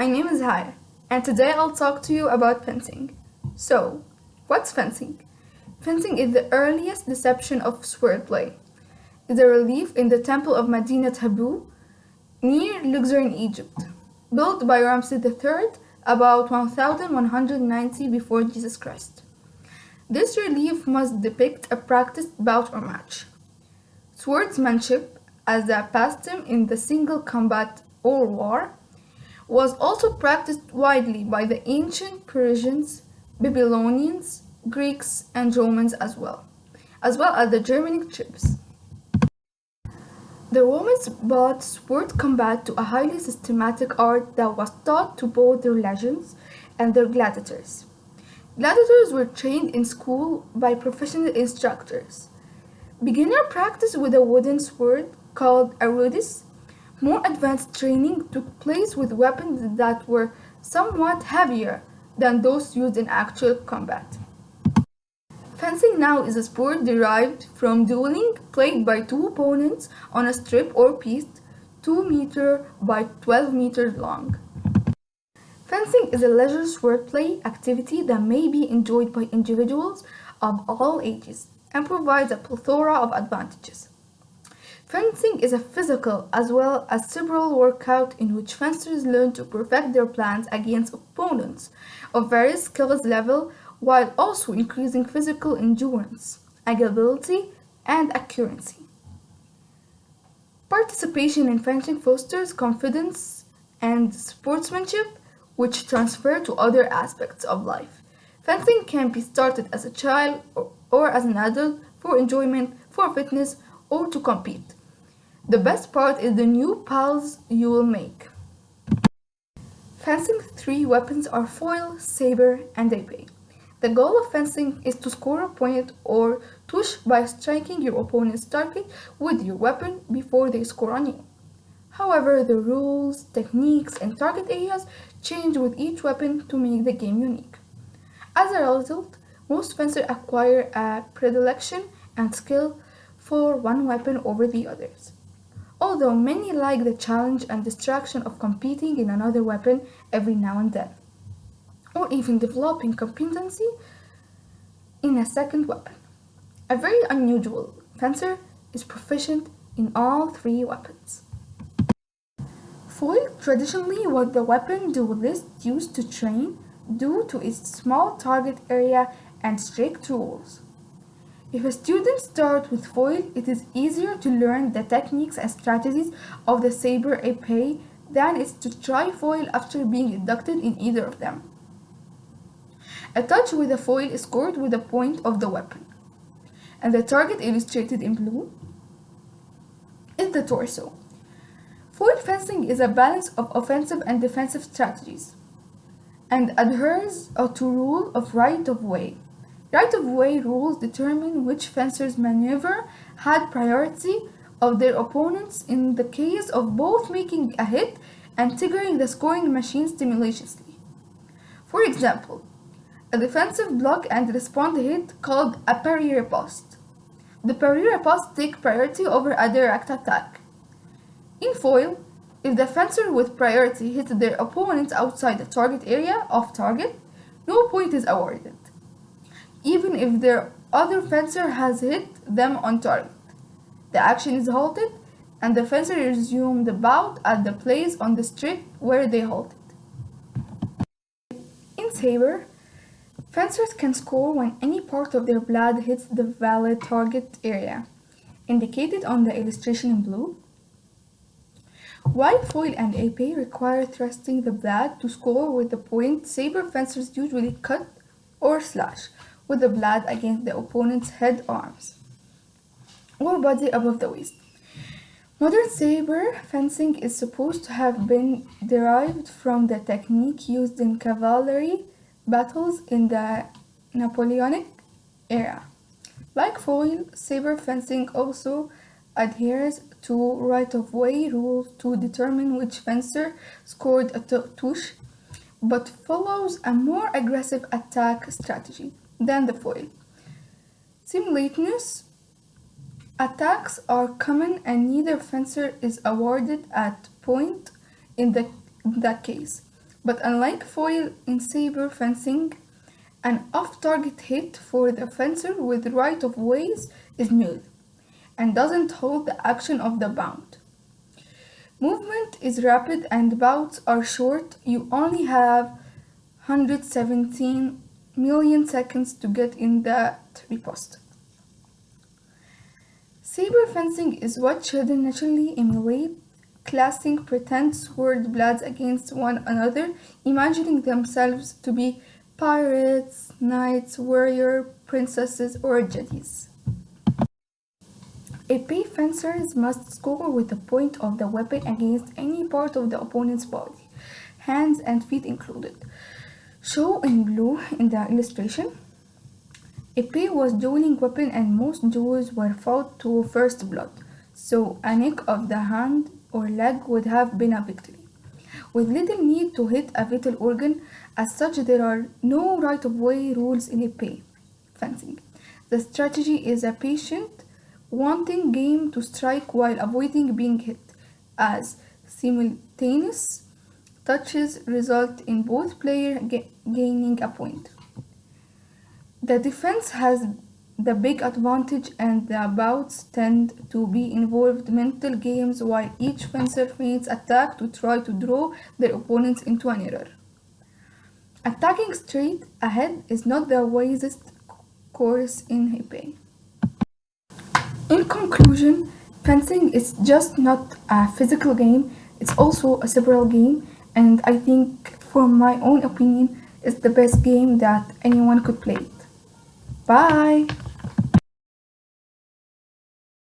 my name is Haya, and today I'll talk to you about fencing. So, what's fencing? Fencing is the earliest deception of swordplay. It's a relief in the temple of Medina Tabu near Luxor in Egypt, built by Ramses III about 1190 before Jesus Christ. This relief must depict a practiced bout or match. Swordsmanship, as a pastime in the single combat or war, was also practiced widely by the ancient Persians, Babylonians, Greeks, and Romans as well as the Germanic tribes. The Romans brought sword combat to a highly systematic art that was taught to both their legions and their gladiators. Gladiators were trained in school by professional instructors. Beginner practice with a wooden sword called a rudis. More advanced training took place with weapons that were somewhat heavier than those used in actual combat. Fencing now is a sport derived from dueling played by two opponents on a strip or piste 2 meters by 12 meters long. Fencing is a leisure swordplay activity that may be enjoyed by individuals of all ages and provides a plethora of advantages. Fencing is a physical as well as cerebral workout in which fencers learn to perfect their plans against opponents of various skills level while also increasing physical endurance, agility, and accuracy. Participation in fencing fosters confidence and sportsmanship, which transfer to other aspects of life. Fencing can be started as a child or as an adult for enjoyment, for fitness, or to compete. The best part is the new pals you will make. Fencing's three weapons are foil, saber, and épée. The goal of fencing is to score a point or touche by striking your opponent's target with your weapon before they score on you. However, the rules, techniques, and target areas change with each weapon to make the game unique. As a result, most fencers acquire a predilection and skill for one weapon over the others. Although many like the challenge and distraction of competing in another weapon every now and then, or even developing competency in a second weapon. A very unusual fencer is proficient in all three weapons. Foil traditionally was the weapon duelists used to train due to its small target area and strict rules. If a student starts with foil, it is easier to learn the techniques and strategies of the saber épée than it is to try foil after being inducted in either of them. A touch with a foil is scored with the point of the weapon, and the target illustrated in blue is the torso. Foil fencing is a balance of offensive and defensive strategies and adheres to rule of right of way. Right of way rules determine which fencers' maneuver had priority of their opponents in the case of both making a hit and triggering the scoring machine simultaneously. For example, a defensive block and respond hit called a parry riposte. The parry riposte takes priority over a direct attack. In foil, if the fencer with priority hits their opponent outside the target area off target, no point is awarded, even if their other fencer has hit them on target. The action is halted, and the fencer resumes the bout at the place on the strip where they halted. In saber, fencers can score when any part of their blade hits the valid target area, indicated on the illustration in blue. While foil and épée require thrusting the blade to score with the point, saber fencers usually cut or slash with the blade against the opponent's head, arms, or body above the waist. Modern saber fencing is supposed to have been derived from the technique used in cavalry battles in the Napoleonic era. Like foil, saber fencing also adheres to right-of-way rules to determine which fencer scored a touche, but follows a more aggressive attack strategy than the foil. Simultaneous attacks are common and neither fencer is awarded at point in that case. But unlike foil in saber fencing, an off-target hit for the fencer with right of ways is null and doesn't hold the action of the bound. Movement is rapid and bouts are short. You only have 117 million seconds to get in that riposte. Saber fencing is what children naturally emulate, classing pretend sword blades against one another, imagining themselves to be pirates, knights, warrior, princesses, or jedis. Épée fencers must score with the point of the weapon against any part of the opponent's body, hands and feet included. Shown in blue in the illustration, épée was dueling weapon and most duels were fought to first blood, so a nick of the hand or leg would have been a victory. With little need to hit a vital organ, as such there are no right-of-way rules in épée fencing. The strategy is a patient, wanting game to strike while avoiding being hit, as simultaneous touches result in both players gaining a point. The defense has the big advantage and the bouts tend to be involved mental games while each fencer feints attack to try to draw their opponents into an error. Attacking straight ahead is not the wisest course in épée. In conclusion, fencing is just not a physical game, it's also a cerebral game, and I think, from my own opinion, it's the best game that anyone could play. Bye!